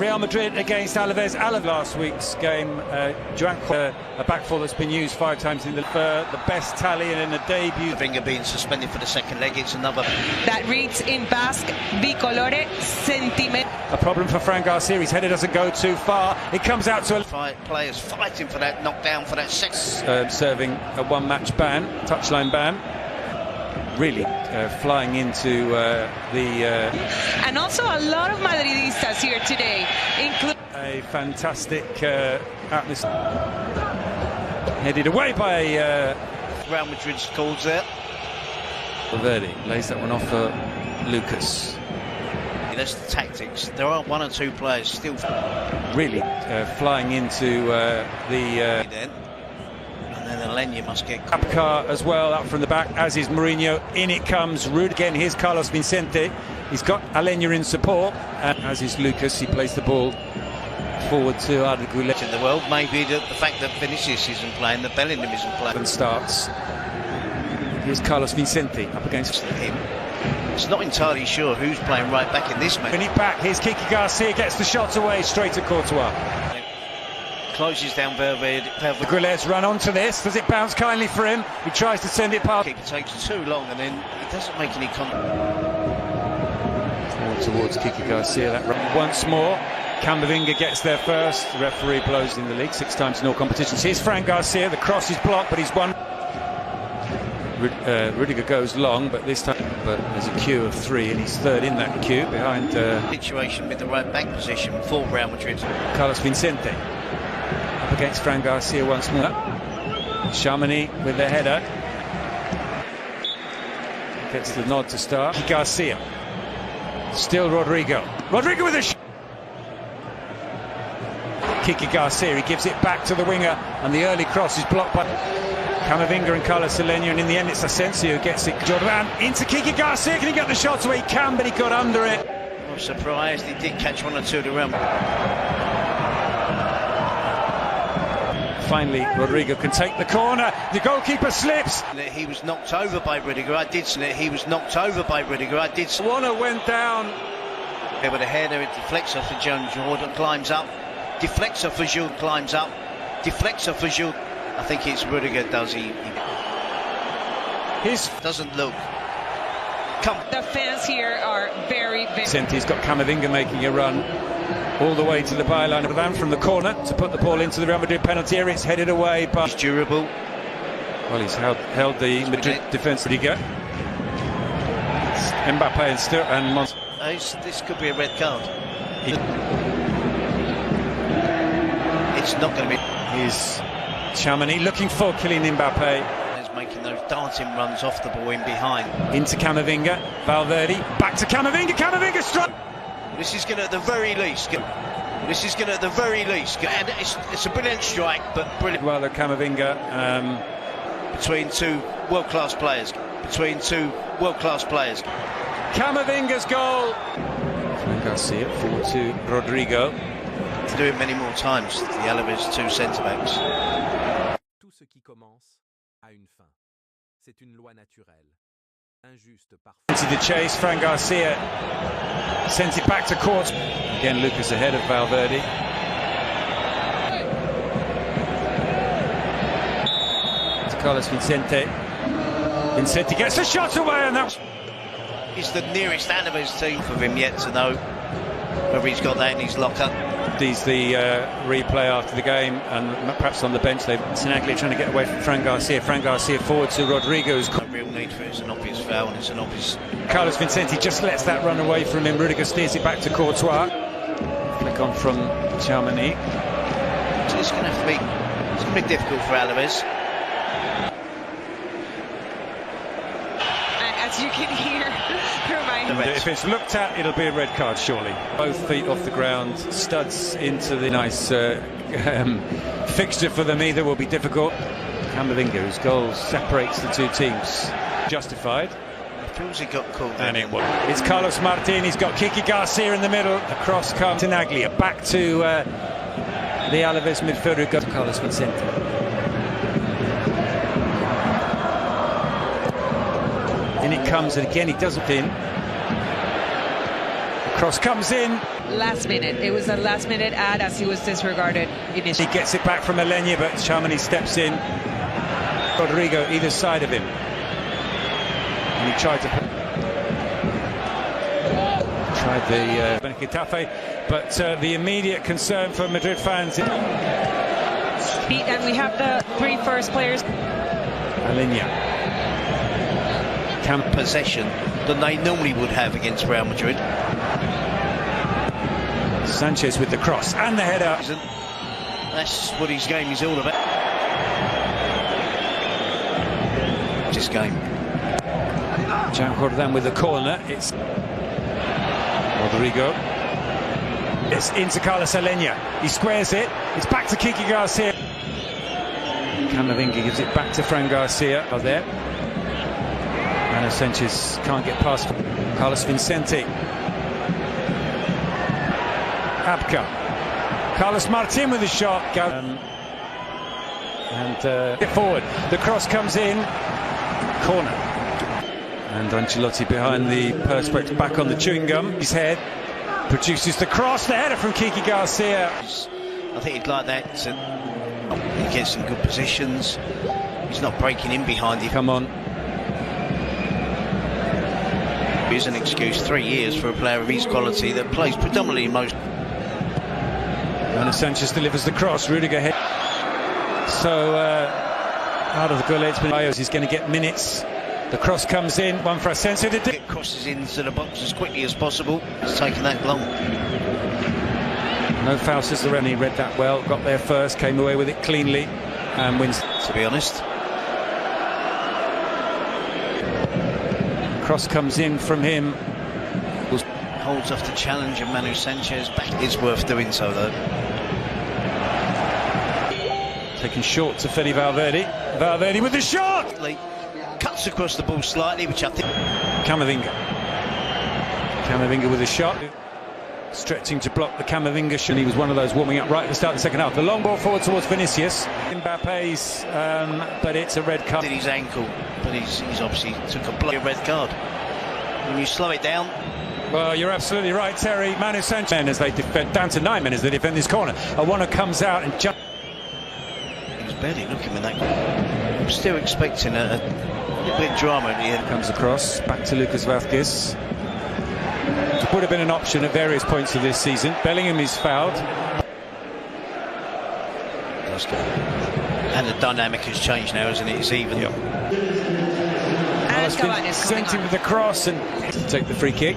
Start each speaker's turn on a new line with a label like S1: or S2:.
S1: Real Madrid against Alaves. Alaves last week's game, a back four that's been used 5 times in the best tally in a debut.
S2: Camavinga being suspended for the second leg, it's another.
S3: That reads in Basque, bicolore, sentiment.
S1: A problem for Fran Garcia, his header doesn't go too far. It comes out to
S2: players fighting for that knockdown, for that second.
S1: Serving a one-match ban, touchline ban. Really flying into the...
S3: And also a lot of Madridistas here today.
S1: A fantastic atmosphere. Headed away by...
S2: Real Madrid's calls there.
S1: Valverde lays that one off for Lucas.
S2: That's the tactics. There are 1 or 2 players still...
S1: Really flying into the...
S2: And then Alenya must get...
S1: Apcar as well up from the back, as is Mourinho. In it comes Rude again. Here's Carlos Vicente. He's got Alenya in support, as is Lucas. He plays the ball forward to Arda Güler.
S2: In the world, maybe the fact that Vinicius isn't playing, that Bellingham isn't playing.
S1: And starts. Here's Carlos Vicente up against
S2: him. It's not entirely sure who's playing right back in this match.
S1: Bring it back. Here's Kiki Garcia, gets the shot away straight to Courtois.
S2: Closes down Valverde.
S1: Aguilar's run onto this. Does it bounce kindly for him? He tries to send it past.
S2: It takes too long and then he doesn't make any contact.
S1: Towards Kiki Garcia. That run once more. Camavinga gets there first. The referee blows in the league 6 times in all competitions. Here's Fran Garcia. The cross is blocked, but he's won. Rudiger goes long, but this time there's a queue of 3 and he's third in that queue behind...
S2: Situation with the right back position for Real Madrid.
S1: Carlos Vicente up against Fran Garcia once more. Chamonix with the header. Gets the nod to start. Garcia. Still Rodrigo. Rodrigo with a shot. Kiki Garcia, he gives it back to the winger, and the early cross is blocked by Camavinga and Carlos Alenya, and in the end it's Asensio who gets it. Jordan into Kiki Garcia. Can he get the shot away? He can, but he got under it.
S2: I'm surprised he did catch 1 or 2 of the Real.
S1: Finally, Rodrigo can take the corner. The goalkeeper slips.
S2: He was knocked over by Rudiger. I did see it. He was knocked over by Rudiger. I did see it.
S1: Warner went down.
S2: Yeah, with a header, it deflects off for John Jordan, climbs up. Deflects off for Jules, climbs up. Deflects off for Jules. I think it's Rudiger does. He doesn't look.
S3: The fans here are very...
S1: Vicente's got Camavinga making a run all the way to the byline of the van from the corner to put the ball into the Real Madrid penalty area. It's headed away by...
S2: He's durable.
S1: Well, he's held the Madrid defence. Rudiger. Mbappe and
S2: This could be a red card. It's not going to be...
S1: Here's Chamonix looking for Kylian Mbappe.
S2: Making those darting runs off the ball in behind.
S1: Into Camavinga, Valverde, back to Camavinga, Camavinga struck!
S2: This is going to at the very least, and it's a brilliant strike, but brilliant.
S1: Well, Camavinga,
S2: between 2 world-class players, Camavinga's goal!
S1: Fran Garcia forward to Rodrigo.
S2: To do it many more times, the Alaves 2 centre-backs.
S4: Tout ce qui commence a une fin. C'est une loi naturelle. Injuste parfois.
S1: Into the chase, Fran Garcia sends it back to court. Again, Lucas ahead of Valverde. To Carlos Vicente. Vicente gets the shot away, and that
S2: is the nearest Alaves team for him yet to know whether he's got that in his locker.
S1: He's the replay after the game, and perhaps on the bench they've Sinaglia trying to get away from Fran Garcia. Fran Garcia forward to Rodrigo's.
S2: No real need for it. It's an obvious foul and it's an obvious...
S1: Carlos Vicente just lets that run away from him. Rudiger steers it back to Courtois. Flick on from Chamonix.
S2: So it's going to be difficult for Alaves.
S3: As you can hear,
S1: if it's looked at, it'll be a red card, surely. Both feet off the ground, studs into the nice fixture for them. Either will be difficult. Camavinga, whose goal separates the 2 teams. Justified.
S2: It feels he got caught.
S1: And it was. It's Carlos Martin. He's got Kiki Garcia in the middle. Across comes Sinaglia. Back to the Alaves midfielder. Goes to Carlos Vicente. In it comes, and again he does it in. The cross comes in.
S3: last minute. It was a last minute ad as he was disregarded initially.
S1: He gets it back from Alenia, but Charmany steps in. Rodrigo either side of him. And he tried the Getafe, but the immediate concern for Madrid fans.
S3: And we have the 3 first players.
S1: Alenia.
S2: Possession than they normally would have against Real Madrid.
S1: Sanchez with the cross and the header.
S2: That's what his game is all about. This game.
S1: Jean Jordan with the corner. It's Rodrigo. It's into Carlos Alenia. He squares it. It's back to Kiki Garcia. Camavinga gives it back to Fran Garcia. Out there. Manu Sanchez can't get past Carlos Vicente. Abka. Carlos Martin with the shot. Get forward. The cross comes in. Corner. And Ancelotti behind the perspex, back on the chewing gum. His head produces the cross. The header from Kiki Garcia.
S2: I think he'd like that. He gets some good positions. He's not breaking in behind him.
S1: Come on.
S2: Here's an excuse. 3 years for a player of his quality that plays predominantly most.
S1: Manu Sanchez delivers the cross. Rudiger head. So out of the goal, it's been he's going to get minutes. The cross comes in. One for Asensio.
S2: It crosses into the box as quickly as possible. It's taken that long.
S1: No foul, says the referee. Read that well. Got there first. Came away with it cleanly and wins.
S2: To be honest.
S1: Cross comes in from him.
S2: Holds off the challenge of Manu Sanchez. Back. It's worth doing so though.
S1: Taken short to Fede Valverde. Valverde with the shot.
S2: Cuts across the ball slightly, which I think.
S1: Camavinga. Camavinga with a shot. Stretching to block the Camavinga shot. He was one of those warming up right at the start of the second half. The long ball forward towards Vinicius. Mbappe's, but it's a red card.
S2: Did his ankle, but he's obviously took a red card. When you slow it down.
S1: Well, you're absolutely right, Terry. Manu Sanchez, as they defend, down to 9 men as they defend this corner. Awona comes out and jumps.
S2: He was barely looking with that. I'm still expecting a little bit of drama at the end.
S1: Comes across, back to Lucas Vázquez. It would have been an option at various points of this season. Bellingham is fouled.
S2: And the dynamic has changed now, hasn't it? It's even.
S3: And Cavani is
S1: sent him with the cross and to take the free kick.